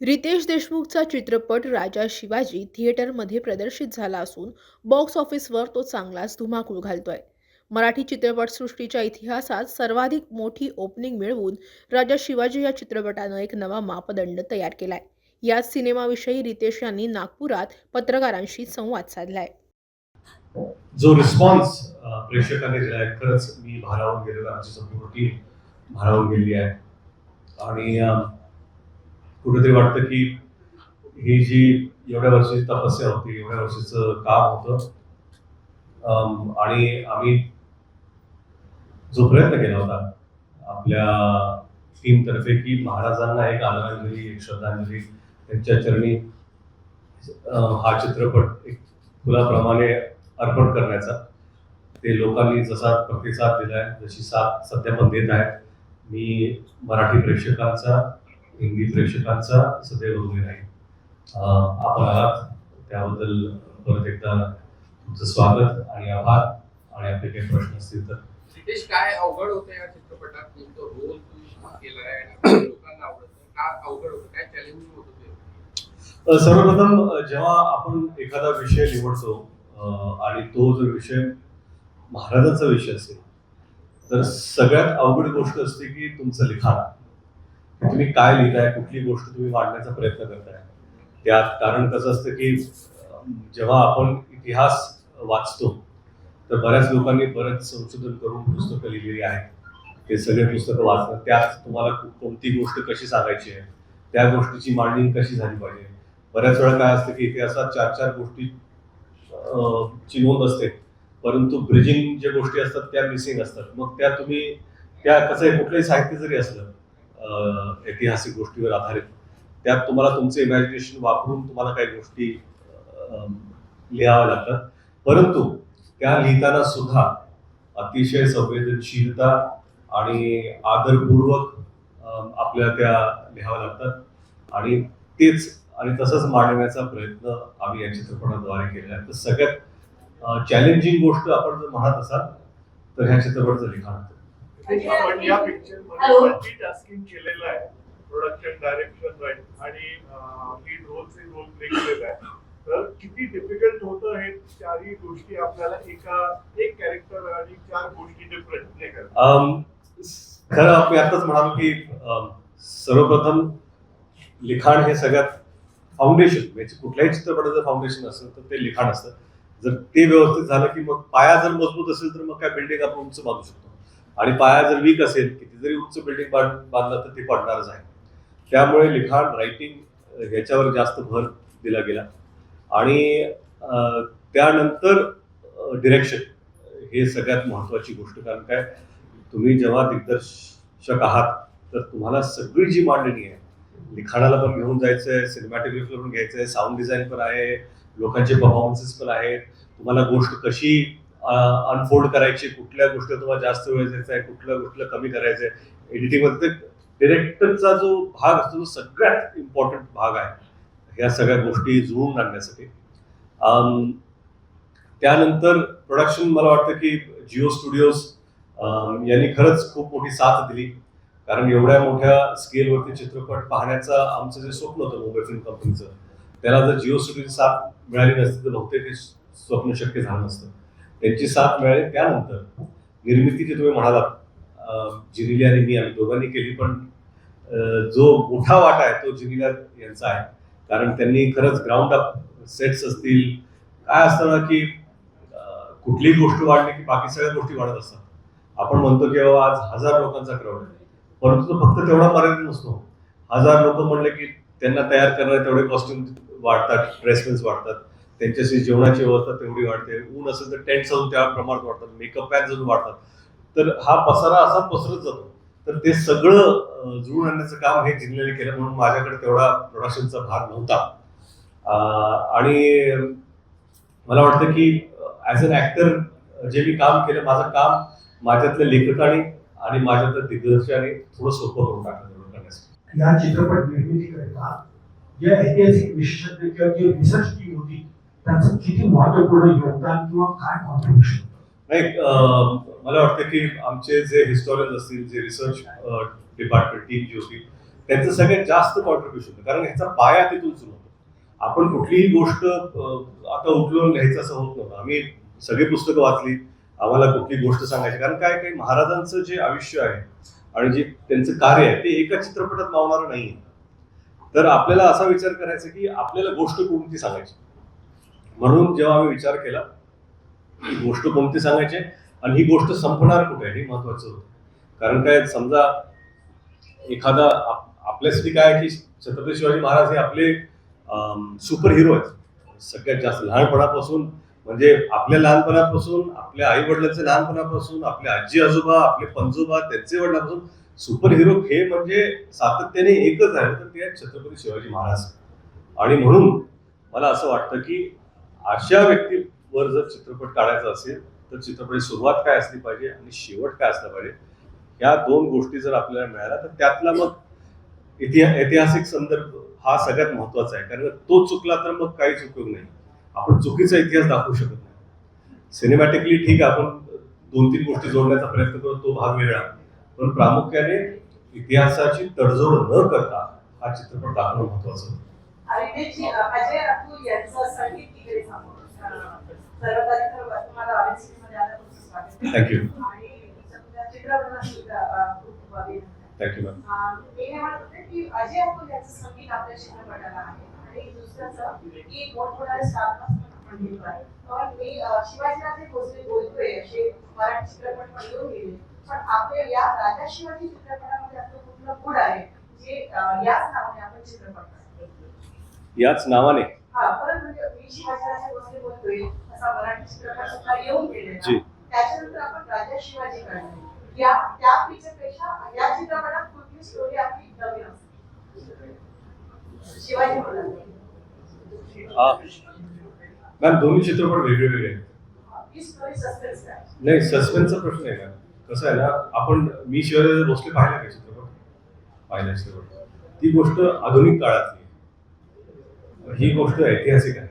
रितेश देशमुखचा चित्रपट राजा शिवाजी थिएटरमध्ये प्रदर्शित झाला असून बॉक्स ऑफिसवर तो चांगलाच धुमाकूळ घालतोय. मराठी चित्रपटसृष्टीच्या इतिहासात सर्वाधिक मोठी ओपनिंग मिळवून राजा शिवाजी या चित्रपटानं एक नवा मापदंड तयार केलाय. याच सिनेमाविषयी रितेश यांनी नागपुरात पत्रकारांशी संवाद साधलाय. जो रिस्पॉन्स प्रेक्षकांनी दिला आहे, खरंच मी भारावून गेलेलो, आमची संपूर्ण टीम भारावून गेली आहे. आणि कुठेतरी वाटतं की ही जी एवढ्या वर्षाची तपस्या होती, एवढ्या वर्षाचं काम होतं, आणि आम्ही जो प्रयत्न केला होता आपल्या टीमतर्फे की महाराजांना एक आदरांजली, एक श्रद्धांजली, त्यांच्या चरणी हा चित्रपट एक फुलाप्रमाणे अर्पण करण्याचा, ते लोकांनी जसा प्रतिसाद दिलाय, जशी साथ सध्या पण देत आहेत, मी मराठी प्रेक्षकांचा, हिंदी प्रेक्षकांचा सदैव ऋणी राहील. आपण आलात त्याबद्दल परत एकदा तुमचं स्वागत आणि आभार. आणि आपले काही प्रश्न असतील तर. रितेश, काय अवघड होतं या चित्रपटात? नेमकं रोल तू केला आहे, लोकांना आवडत काय अवघड होतं, काय चॅलेंजिंग होतं ते? सर्वप्रथम जेव्हा आपण एखादा विषय निवडतो आणि तो जर विषय महाराजांचा विषय असेल, तर सगळ्यात अवघड गोष्ट असते की तुमचं लिखाण. तुम्ही काय लिहिताय, कुठली गोष्ट तुम्ही मांडण्याचा प्रयत्न करताय त्यात. कारण कसं असतं की जेव्हा आपण इतिहास वाचतो तर बऱ्याच लोकांनी बरेच संशोधन करून पुस्तकं लिहिलेली आहेत. ते सगळे पुस्तकं वाचणं, त्यात तुम्हाला कोणती गोष्ट कशी सांगायची आहे, त्या गोष्टीची मांडणी कशी झाली पाहिजे. बऱ्याच वेळा काय असतं की इतिहासात 4-4 गोष्टी ची नोंद असते, परंतु ब्रिजिंग ज्या गोष्टी असतात त्या मिसिंग असतात. मग त्या तुम्ही त्या कसं आहे, कुठलंही साहित्य जरी असलं ऐतिहासिक गोष्टीवर आधारित, त्यात तुम्हाला तुमचं इमॅजिनेशन वापरून तुम्हाला काही गोष्टी लिहाव्या लागतात. परंतु त्या लिहिताना सुद्धा अतिशय संवेदनशीलता आणि आदरपूर्वक आपल्याला त्या लिहाव्या लागतात. आणि तेच आणि तसंच मांडण्याचा प्रयत्न आम्ही या चित्रपटाद्वारे केलेला आहे. तर सगळ्यात चॅलेंजिंग गोष्ट आपण जर म्हणत असाल तर ह्या चित्रपटाचं लिखाण होतं. आपण या पिक्चरमध्ये मल्टीटास्किंग केलेलं आहे, प्रोडक्शन, डायरेक्शन, राईट आणि लीड रोलचे रोल प्ले केलेला आहे. तर किती डिफिकल्ट होतं हे चारही गोष्टी आपल्याला एक कॅरेक्टर आणि 4 गोष्टी डिफरंट प्ले करतात? खरं आपण आताच म्हणालो की सर्वप्रथम लिखाण हे सगळ्यात फाउंडेशन, म्हणजे कुठल्याही चित्रपटाचं फाउंडेशन असेल तर ते लिखाण असतं. जर ते व्यवस्थित झालं की मग पाया जर मजबूत असेल तर मग काय बिल्डिंग आपण उंच बांधू शकतो. आणि पाया जर वीक असेल, किती जरी उंच बिल्डिंग बांधलं तर ते पडणारच आहे. त्यामुळे लिखाण, रायटिंग याच्यावर जास्त भर दिला गेला. आणि त्यानंतर डिरेक्शन हे सगळ्यात महत्वाची गोष्ट. कारण काय, तुम्ही जेव्हा दिग्दर्शक आहात तर तुम्हाला सगळी जी मांडणी आहे, लिखाणाला पण घेऊन जायचंय, सिनेमॅटोग्राफीला पण घ्यायचंय, साऊंड डिझाईन पण आहे, लोकांचे परफॉर्मन्सेस पण आहेत, तुम्हाला गोष्ट कशी अनफोल्ड करायची, कुठल्या गोष्टीला तुम्हाला जास्त वेळ द्यायचा आहे, कुठल्या गोष्टीला कमी करायचं आहे. एडिटिंगमध्ये डिरेक्टरचा जो भाग असतो तो सगळ्यात इम्पॉर्टंट भाग आहे ह्या सगळ्या गोष्टी जुळवून आणण्यासाठी. त्यानंतर प्रोडक्शन, मला वाटतं की जिओ स्टुडिओज यांनी खरंच खूप मोठी साथ दिली. कारण एवढ्या मोठ्या स्केलवरती चित्रपट पाहण्याचं आमचं जे स्वप्न होतं मुंबई फिल्म कंपनीचं, त्याला जर जिओ स्टुडिओची साथ मिळाली नसती तर बहुतेक हे स्वप्न शक्य झालं नसतं. त्यांची साथ मिळाली. त्यानंतर निर्मिती जी तुम्ही म्हणालात, जिनिलिया आणि मी, आम्ही दोघांनी केली, पण जो मोठा वाटा आहे तो जिनिलिया यांचा आहे. कारण त्यांनी खरंच ग्राउंड अप सेट्स असतील, काय असतं ना की कुठलीही गोष्ट वाढली की बाकी सगळ्या गोष्टी वाढत असतात. आपण म्हणतो की बाबा आज 1000 लोकांचा क्राऊड आहे, परंतु तो फक्त तेवढा मर्यादित नसतो. 1000 लोक म्हणले की त्यांना तयार करणारे तेवढे कॉस्ट्युम वाढतात, ड्रेसमेन्स वाढतात, त्यांच्याशी जेवणाची व्यवस्था तेवढी वाढते, ऊन असेल तर टेंट्स अजून त्या प्रमाणात वाढतात, मेकअप पॅन्स अजून वाढतात. तर हा पसारा असा पसरत जातो. तर ते सगळं जुळून आणण्याचं काम हे जिल्ह्याने केलं, म्हणून माझ्याकडे तेवढा प्रोडक्शनचा भाग नव्हता. आणि मला वाटतं की ॲज अन ॲक्टर जे मी काम केलं, माझं काम माझ्यातल्या लेखकाने आणि माझ्यातल्या दिग्दर्शकाने थोडं सोपं करून टाकलं करण्यासाठी. या चित्रपट निर्मितीकरिता जे ऐतिहासिक विशेषज्ञ किंवा जी रिसर्च टीम होती त्यांचं किती महत्वपूर्ण योगदान किंवा काय कॉन्ट्रिब्युशन? मला वाटतं की आमचे जे हिस्टॉरियन असतील, जे रिसर्च डिपार्टमेंट टीम जी होती, त्यांचं सगळ्यात जास्त कॉन्ट्रीब्युशन, कारण ह्याचा पाया तिथून सुरू होतो. आपण कुठलीही गोष्ट आता उठलून लिहायचं असं होत नव्हतं. आम्ही सगळी पुस्तकं वाचली, आम्हाला कुठली गोष्ट सांगायची, कारण काय काही महाराजांचं जे आयुष्य आहे आणि जे त्यांचं कार्य आहे ते एका चित्रपटात मावणारं नाही. तर आपल्याला असा विचार करायचा की आपल्याला गोष्ट कोणती सांगायची. म्हणून जेव्हा आम्ही विचार केला की गोष्ट कोणती सांगायची आणि ही गोष्ट संपणार कुठे हे महत्वाचं होतं. कारण काय समजा एखादा आपल्यासाठी काय आहे की छत्रपती शिवाजी महाराज हे आपले सुपर हिरो आहेत सगळ्यात जास्त. लहानपणापासून म्हणजे आपल्या लहानपणापासून, आपल्या आई वडिलांच्या लहानपणापासून, आपले आजी आजोबा, आपले पणजोबा, त्यांचे वडिलांपासून सुपर हिरो हे म्हणजे सातत्याने एकच आहे, तर ते आहेत छत्रपती शिवाजी महाराज. आणि म्हणून मला असं वाटतं की अशा व्यक्तीवर जर चित्रपट काढायचा असेल तर चित्रपटाची सुरुवात काय असली पाहिजे आणि शेवट काय असला पाहिजे, ह्या दोन गोष्टी जर आपल्याला मिळाल्या तर त्यातला मग ऐतिहासिक संदर्भ हा सगळ्यात महत्वाचा आहे. कारण तो चुकला तर मग काहीच उपयोग नाही. आपण चुकीचा इतिहास दाखवू शकत नाही. सिनेमॅटिकली ठीक आहे, आपण 2-3 गोष्टी जोडण्याचा प्रयत्न करतो, तो भाग वेगळा, पण प्रामुख्याने इतिहासाची तडजोड न करता हा चित्रपट दाखवणं महत्वाचं होतं. अजय अतुल यांचं संगीत तिकडे सर्वात आधी तर तुम्हाला ऑडियन्समध्ये आल्यापासून स्वागत. थँक्यू. आणि चित्रपटात सुद्धा खूप अभिनंदन. Thank you ma'am. मी हे म्हणत होते की अजय अतुल यांचं संगीत आपल्या चित्रपटाला आहे आणि दुसऱ्याचं की मोठमोठ्या स्टारकास्ट आपण घेतोय. पण मी शिवाजीराजे भोसले बोलतोय असे मराठी चित्रपट पण येऊन गेले, पण आपल्या या राजा शिवाजी चित्रपटामध्ये आपलं कुठलं गुण आहे जे याच नावाने आपण चित्रपट करतो. याच नावाने हा, परत म्हणजे मी शिवाजीराजे भोसले बोलतोय असा मराठी चित्रपट सुद्धा येऊन गेलेला. जी. त्याच्यानंतर आपण राजा शिवाजी करतो. या त्या पिक्चरपेक्षा या चित्रपटात कुठली स्टोरी आपली नवीन असते शिवाजी महाराज. मॅम दोन्ही चित्रपट वेगळे वेगळे आहेत. ही स्टोरी सस्पेन्स काय? नाही, सस्पेन्सचा प्रश्न आहे मॅम. कसं आहे ना, मी शिवाजी भोसले पाहिला का चित्रपट? पाहिला चित्रपट. ती गोष्ट आधुनिक काळातली आहे, ही गोष्ट ऐतिहासिक आहे,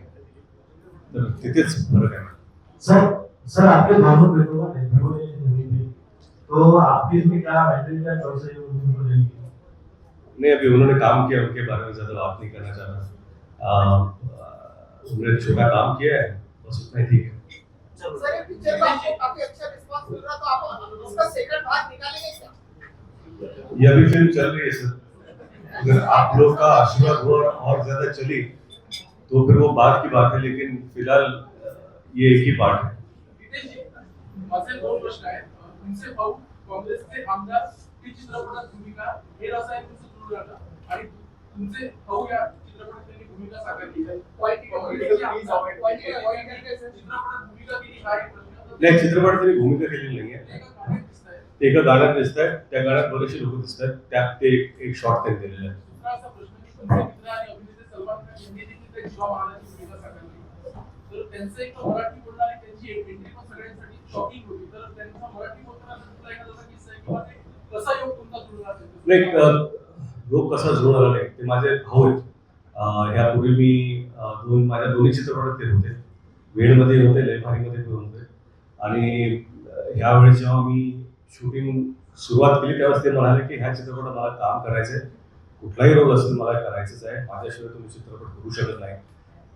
तर तिथेच फरक आहे. सर आपके दोनों बेटों का डेब्यू है मूवी में, तो आपकी इसमें क्या वैल्यू क्या चॉइस है उनको लेने की? नहीं, अभी उन्होंने काम किया, उनके बारे में ज्यादा बात नहीं करना चाह रहा. उन्होंने छोटा काम किया है, बस उतना ही ठीक है. सर ये पिक्चर का आपको काफी अच्छा रिस्पांस मिल रहा, तो आप उसका सेकंड भाग निकालेंगे क्या? ये अभी फिल्म चल रही है सर. अगर आप लोग का आशीर्वाद हुआ और ज्यादा चली तो फिर वो बात की बात है, लेकिन फिलहाल ये एक ही पार्ट है. माझे दोन प्रश्न आहेत. तुमचे भाऊ काँग्रेसचे आमदार ही चित्रपटात भूमिका हे रसायन सुरू झालं आणि तुमचे भाऊ या चित्रपटात त्यांनी भूमिका साकारली आहे. चित्रपटात भूमिका केली हा एक प्रश्न. नाही, चित्रपटात त्यांनी भूमिका केलेली नाही आहे. एका गाण्यात दिसत आहे, त्या गाण्यात बरेचसे लोक दिसत आहेत, त्यात ते एक शॉर्ट त्यांनी दिलेला आहे. दुसरा असा प्रश्न की तुमचे मित्र आणि अभिनेते सलमान खान यांनी देखील त्या शिवा महाराजांची भूमिका साकारली. तर त्यांचं एक मराठी बोलणारी त्यांची एंट्री पण सगळ्यांसाठी शॉकिंग होती. तर त्यांचा मराठी बोलताना तुमचा एखादा किस्सा आहे किंवा ते कसा योग तुमचा जुळला असेल? नाही, लोक कसा जुळून आला नाही, ते माझे भाऊ आहेत. यापूर्वी मी माझ्या दोन्ही चित्रपटात ते होते. वेळमध्ये होते, लयभारीमध्ये पण होते. आणि ह्यावेळी जेव्हा मी शूटिंग सुरुवात केली त्यावेळेस ते म्हणाले की ह्या चित्रपटात मला काम करायचं आहे, कुठलाही रोल असेल मला करायचंच आहे, माझ्याशिवाय तुम्ही चित्रपट करू शकत नाही,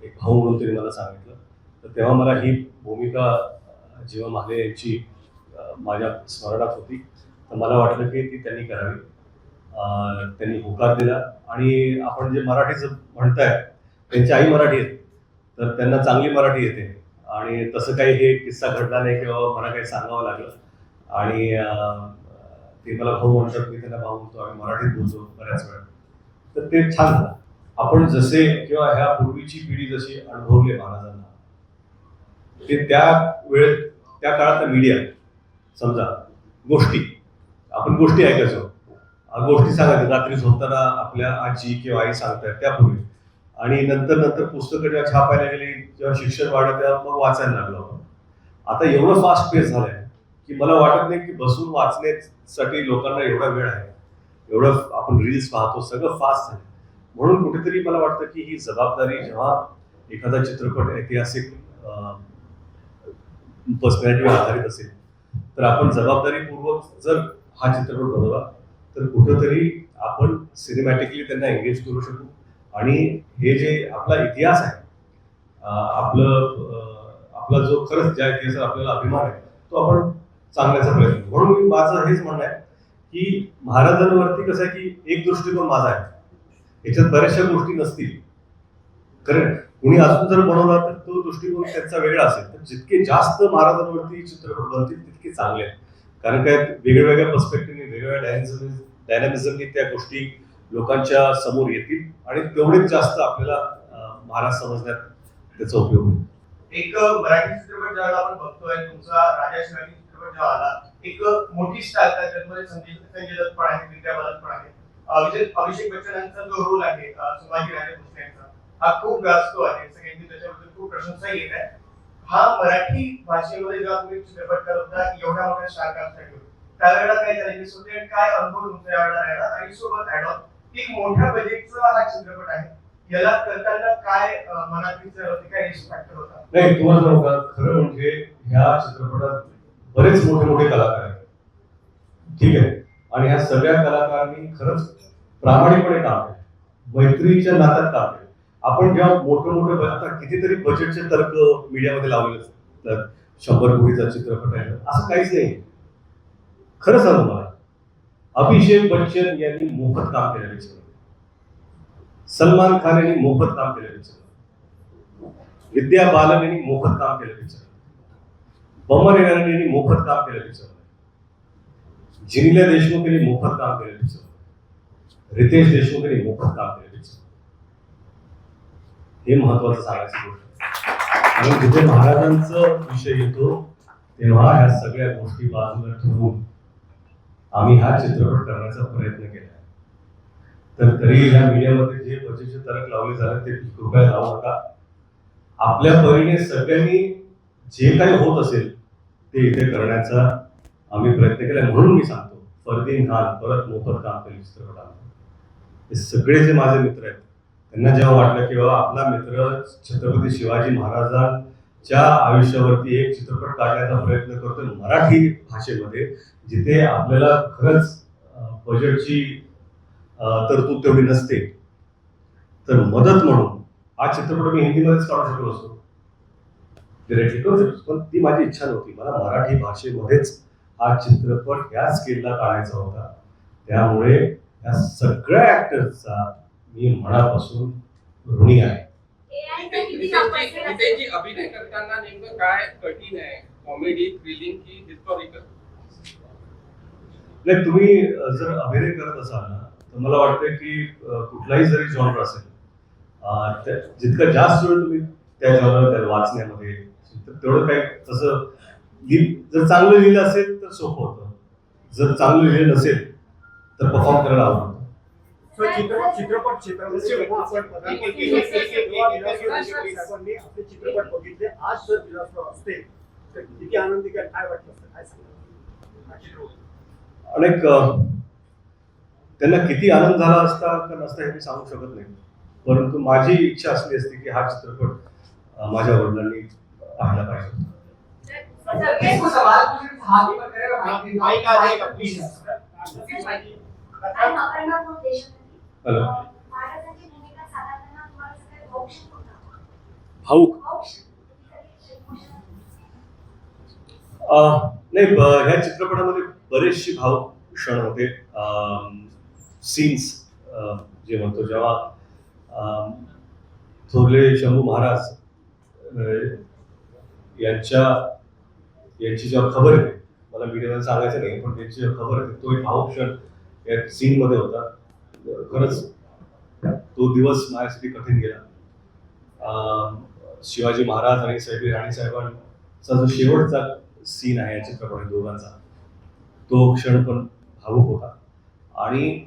एक भाऊ म्हणून त्यांनी मला सांगितलं. तर तेव्हा मला ही भूमिका जेव्हा माले यांची माझ्या स्मरणात होती, तर मला वाटलं की ती त्यांनी करावी. त्यांनी होकार दिला. आणि आपण जे मराठीचं म्हणताय, त्यांची आई मराठी आहेत, तर त्यांना चांगली मराठी येते. आणि तसं काही हे किस्सा घडला नाही किंवा मला काही सांगावं लागलं. आणि ते मला भाऊ म्हणतात, मी त्यांना भाऊ म्हणतो, आम्ही मराठीत बोलतो बऱ्याच वेळा. तर ते छान झालं. आपण जसे किंवा ह्या पूर्वीची पिढी जशी अनुभवली महाराजांना, ते त्या वेळेत त्या काळातला मीडिया, समजा आपण गोष्टी ऐकायचो, गोष्टी सांगायचं रात्री झोपताना आपल्या आजी किंवा आई सांगतात त्यापूर्वी. आणि नंतर पुस्तकं जेव्हा छापायला गेली, जेव्हा शिक्षण वाढलं तेव्हा मग वाचायला लागलो आपण. आता एवढं फास्ट पेस झालंय की मला वाटत नाही की बसून वाचण्यासाठी लोकांना एवढा वेळ आहे. एवढं आपण रील्स पाहतो, सगळं फास्ट झालं. म्हणून कुठेतरी मला वाटतं की ही जबाबदारी, जेव्हा एखादा चित्रपट ऐतिहासिक पर्सनॅलिटीवर आधारित असेल, तर आपण जबाबदारीपूर्वक जर हा चित्रपट बनवला तर कुठंतरी आपण सिनेमॅटिकली त्यांना एंगेज करू शकू आणि हे जे आपला इतिहास आहे, आपला जो खरंच ज्या इतिहासात आपल्याला अभिमान आहे तो आपण सांगण्याचा प्रयत्न करू. म्हणून माझं हेच म्हणणं आहे की महाराजांवरती कसं आहे की एक दृष्टिकोन माझा आहे, याच्यात बऱ्याचशा गोष्टी नसतील, कारण कुणी अजून जर बनवला तर तो दृष्टिकोन त्यांचा वेगळा असेल. तर जितके जास्त महाराजांवरती चित्रपट बनतील तितके चांगले आहेत, कारण काय वेगवेगळ्या पर्स्पेक्टिव्हने वेगवेगळ्या डायनॅमिझमनी त्या गोष्टी लोकांच्या समोर येतील आणि तेवढेच जास्त आपल्याला महाराज समजण्यात त्याचा उपयोग होईल. एक मराठी चित्रपट ज्यावेळेला आपण बघतोय, तुमचा राजा शिवाजी चित्रपट जेव्हा आला, एक मोठी स्टार त्याच्यामध्ये संजय दत्त पण आहे, विद्या बालन पण आहे, अभिषेक बच्चन यांचा जो रोल आहे संभाजी राजे भोसले यांचा, हा खूप गाजतो आहे, सगळ्यांची त्याच्याबद्दल खूप प्रशंसा येत आहे. हा मराठी भाषेमध्ये जेव्हा तुम्ही चित्रपट करत होता एवढ्या मोठ्या स्टार कास्टसाठी, त्यावेळेला काय चॅलेंजेस होते आणि काय अनुभव तुमचा यावेळेला राहिला? आणि सोबत ऍड ऑन एक मोठ्या बजेटचा हा चित्रपट आहे, याला करताना काय मनात विचार होते, काय रिस्क फॅक्टर होता? नाही, तुम्हाला सांगू का, खरं म्हणजे ह्या चित्रपटात बरेच मोठे मोठे कलाकार आहेत, ठीक आहे, आणि ह्या सगळ्या कलाकारांनी खरंच प्रामाणिकपणे काम केलं, मैत्रीच्या नात्यात काम केलं. आपण जेव्हा मोठे आता कितीतरी बजेटचे तर्क मीडियामध्ये लावलेले असतात, 100 कोटीचा चित्रपट आहे असं काहीच नाही. खरं सांगू मला, अभिषेक बच्चन यांनी मोफत काम केलं पिक्चर, सलमान खान यांनी मोफत काम केलं पिक्चर, विद्या बालन यांनी मोफत काम केलं पिक्चर, बमन यांनी मोफत काम केलं पिक्चर, जिनिला देशमुख यांनी मोफत काम केलं पिक्चर, रितेश देशमुख यांनी मोफत काम केलं पिक्चर. हे महत्वाचं सांगायचं गोष्ट. आणि जिथे महाराजांचा विषय येतो तेव्हा ह्या सगळ्या गोष्टी बाजूला ठेवून आम्ही हा चित्रपट करण्याचा प्रयत्न केला. तर तरी ह्या मीडियामध्ये जे बजेटचे तर्क लावले झाले ते कृपया लावू नका. आपल्या परीने सगळ्यांनी जे काही होत असेल ते इथे करण्याचा आम्ही प्रयत्न केला. म्हणून मी सांगतो, फरदीन खान परत मोफत काम केलं चित्रपटात. हे सगळे जे माझे मित्र आहेत त्यांना जेव्हा वाटलं की बाबा आपला मित्र छत्रपती शिवाजी महाराजांच्या आयुष्यावरती एक चित्रपट काढण्याचा प्रयत्न करतोय मराठी भाषेमध्ये, जिथे आपल्याला खरंच बजेटची तरतूद तेवढी नसते, तर मदत म्हणून हा चित्रपट मी हिंदीमध्येच काढू शकलो असतो, डिरेक्टली करू शकतो, पण ती माझी इच्छा नव्हती. मला मराठी भाषेमध्येच हा चित्रपट ह्या स्केलला काढायचा होता. त्यामुळे या सगळ्या ऍक्टर्सचा मी मनापासून ऋणी आहे. नितेशजी, अभिनय करताना नेमकं काय कठीण आहे? कॉमेडी, थ्रिलिंग की हिस्टॉरिकल? नाही, तुम्ही जर अभिनय करत असाल ना तर मला वाटतं की कुठलाही जरी जॉनर असेल, जितका जास्त वेळ तुम्ही त्या जॉनर वाचण्यामध्ये तेवढं काही तसं जर चांगलं लिहिलं असेल तर सोपं होतं, जर चांगलं लिहिलं नसेल तर परफॉर्म करायला आवडतं. चित्रपट क्षेत्रामध्ये जेव्हा आपण आपले चित्रपट बघितले, आज जर विलासराव असते तर किती आनंदी काय वाटलं असतं, काय सांगा? अनेक त्यांना किती आनंद झाला असता का नसता हे मी सांगू शकत नाही, परंतु माझी इच्छा असली असती की हा चित्रपट माझ्या वडिलांनी पाहायला पाहिजे. हॅलो, भाऊक नाही, ह्या चित्रपटामध्ये बरेचसे भावुक क्षण होते. सीन्स जे म्हणतो, जेव्हा थोरले शंभू महाराज यांची जेव्हा खबर येते, मला मीडियामध्ये सांगायचं नाही पण त्यांची खबर येते, तो एक भावुक क्षण या सीन मध्ये होता. खरंच तो दिवस माझ्यासाठी कठीण गेला. शिवाजी महाराज आणि साहेब राणी साहेबांचा जो शेवटचा सीन आहे या चित्रपटात दोघांचा, तो क्षण पण भावुक होता. आणि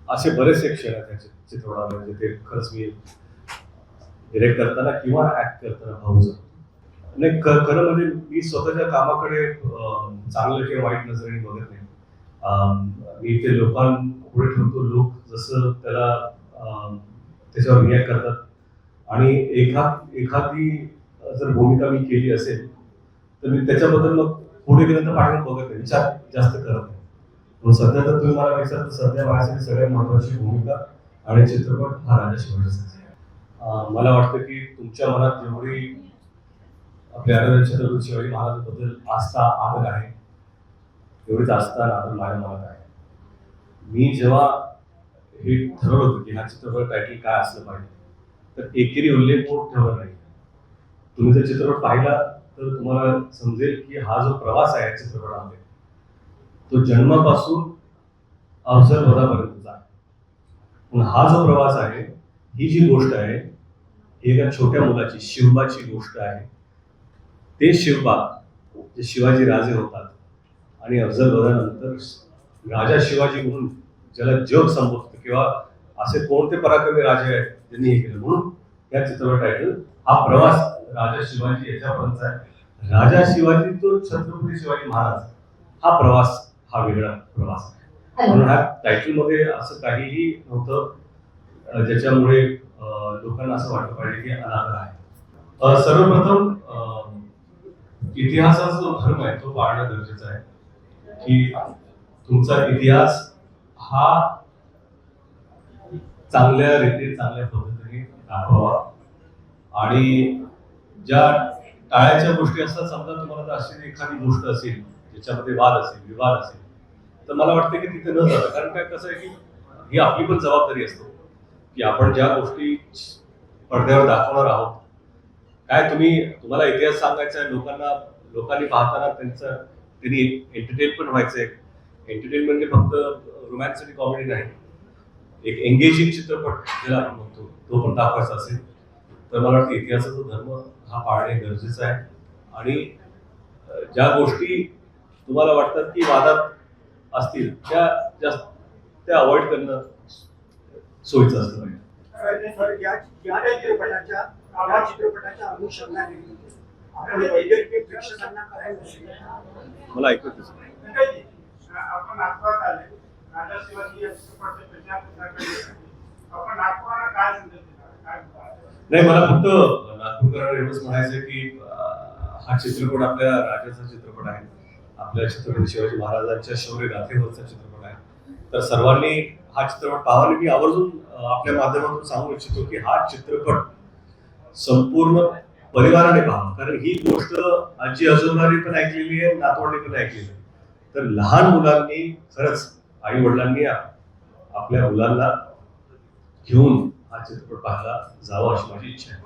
असे बरेचसे क्षण आहेत त्या चित्रपटामध्ये ते खरंच मी डिरेक्ट करताना किंवा ऍक्ट करताना भावूक झालो. नाही, खरं म्हणजे मी स्वतःच्या कामाकडे चांगलं किंवा वाईट नजरेने बघत नाही. मी ते लोकांपुढे ठेवतो, लोक जसं त्याच्यावर रिॲक्ट करतात. आणि एखादी जर भूमिका मी केली असेल तर मी त्याच्याबद्दल मग पुढे गेल्यानंतर पाठवून बघत नाही, विचार जास्त करत नाही. पण सध्या तर तुम्ही मला विचारता, सध्या माझ्यासाठी सगळ्यात महत्वाची भूमिका आणि चित्रपट हा राजा शिवाजीचा आहे. मला वाटतं की तुमच्या मनात जेवढी आपल्या छत्रपती शिवाजी महाराजांबद्दल आस्था आदर आहे, एवढीच आस्था आणि आदर माझ्या मनात आहे. मी जेव्हा हे ठरवलं होतं की हा चित्रपट टायटल काय असलं पाहिजे, तर एकेरी उल्लेख मोठ ठेवला नाही. तुम्ही जर चित्रपट पाहिला तर तुम्हाला समजेल की हा जो प्रवास आहे चित्रपटामध्ये, तो जन्मापासून अफजल वधापर्यंतचा आहे. पण हा जो प्रवास आहे, ही जी गोष्ट आहे, ही एका छोट्या मुलाची, शिवबाची गोष्ट आहे. ते शिवबा जे शिवाजी राजे होतात आणि अफजल वधानंतर राजा शिवाजी म्हणून ज्याला जग संबोधतं, किंवा असे कोणते पराक्रमी राजे आहेत ज्यांनी हे केलं, म्हणून या चित्रपट टायटल हा प्रवास राजा शिवाजी याच्यापर्यंतचा आहे. राजा शिवाजी तो छत्रपती शिवाजी महाराज हा प्रवास, हा वेगळा प्रवास आहे. म्हणून ह्या टायटल मध्ये असं काहीही नव्हतं ज्याच्यामुळे लोकांना असं वाटलं पाहिजे की अनादर आहे. सर्वप्रथम इतिहासाचा जो धर्म आहे तो पाळणं गरजेचं आहे, की तुमचा इतिहास हा चांगल्या रीती, चांगल्या पद्धतीने दाखवावा. आणि ज्या टाळ्याच्या गोष्टी असतात, समजा तुम्हाला जर अशी एखादी गोष्ट असेल ज्याच्यामध्ये वाद असेल, विवाद असेल, तर मला वाटतं की तिथे न जातं. कारण काय, कसं आहे की ही आपली पण जबाबदारी असते की आपण ज्या गोष्टी पडद्यावर दाखवणार आहोत, काय तुम्हाला इतिहास सांगायचा आहे लोकांनी पाहताना त्यांनी एंटरटेन पण व्हायचंय. एंटरटेन म्हणजे फक्त रोमॅन्स आणि कॉमेडी नाही, एक एंगेजिंग चित्रपट ज्याला आपण म्हणतो तो पण दाखवायचा असेल तर मला वाटतं इतिहासाचा धर्म हा पाळणे गरजेचं आहे. आणि ज्या गोष्टी तुम्हाला वाटतात की वादात असतील त्या अवॉइड करणं सोयीचं असतं पाहिजे. या चित्रपटाच्या अनुषंगाने आपण वैद्यकीय प्रेक्षकांना काय मेसेज मला ऐकू येतं. आपण नागपुरात आले, राजा शिवाजी या चित्रपटाच्या प्रचार आपण नागपुराला काय संदेश देणार, काय नाही, मला फक्त नागपूरकरांना एवढंच म्हणायचं की हा चित्रपट आपल्या राजाचा चित्रपट आहे, आपल्या छत्रपती शिवाजी महाराजांच्या शौर्य गाथेवरचा चित्रपट आहे. तर सर्वांनी हा चित्रपट पाहावा. आणि मी आवर्जून आपल्या माध्यमातून सांगू इच्छितो की हा चित्रपट संपूर्ण परिवाराने पाहावा. कारण ही गोष्ट आजी आजोबांनी पण ऐकलेली आहे, नातवंडांनी पण ऐकलेली आहे. तर लहान मुलांनी खरंच आई वडिलांनी आपल्या मुलांना घेऊन हा चित्रपट पाहायला जावा अशी माझी इच्छा आहे.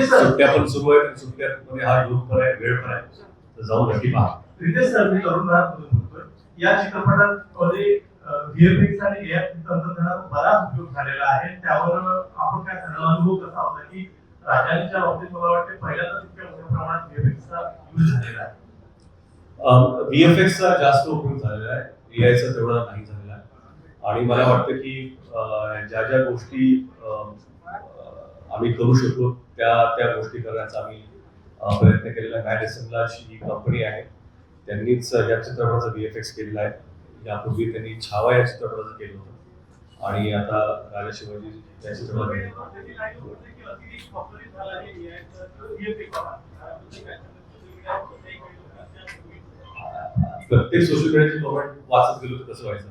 सुट्ट्या पण सुरू आहेत, सुट्ट्यामध्ये हा योग पण आहे, वेळ पण आहे, तर जाऊन नक्की पहा. रितेश सर, मी तरुणराजमधून बोलतोय. या चित्रपटामध्ये व्हीएफएक्स आणि एआय तंत्रज्ञानाचा बराच उपयोग झालेला आहे. त्यावर आपण काय सांगाल, अनुभव कसा होता की राजांच्या बाबतीत मला वाटते पहिल्यांदा तितक्या मोठ्या प्रमाणात व्हीएफएक्सचा यूज झालेला आहे. व्हीएफएक्सचा जास्त उपयोग झालेला आहे, एआयचा तेवढा नाही झालेला आहे. आणि मला वाटतं की ज्या ज्या गोष्टी आम्ही करू शकतो त्या गोष्टी करण्याचा आम्ही प्रयत्न केलेला आहे. मॅडिसनला ही कंपनी आहे, त्यांनीच या चित्रपटाचा व्हीएफएक्स केलेला आहे. यापूर्वी त्यांनी छावा या चित्रपटाचं केलं होतं आणि आता राजा शिवाजी या चित्रपटात प्रत्येक सोशल मीडियाची कमेंट वाचत गेलो तर कसं व्हायचं.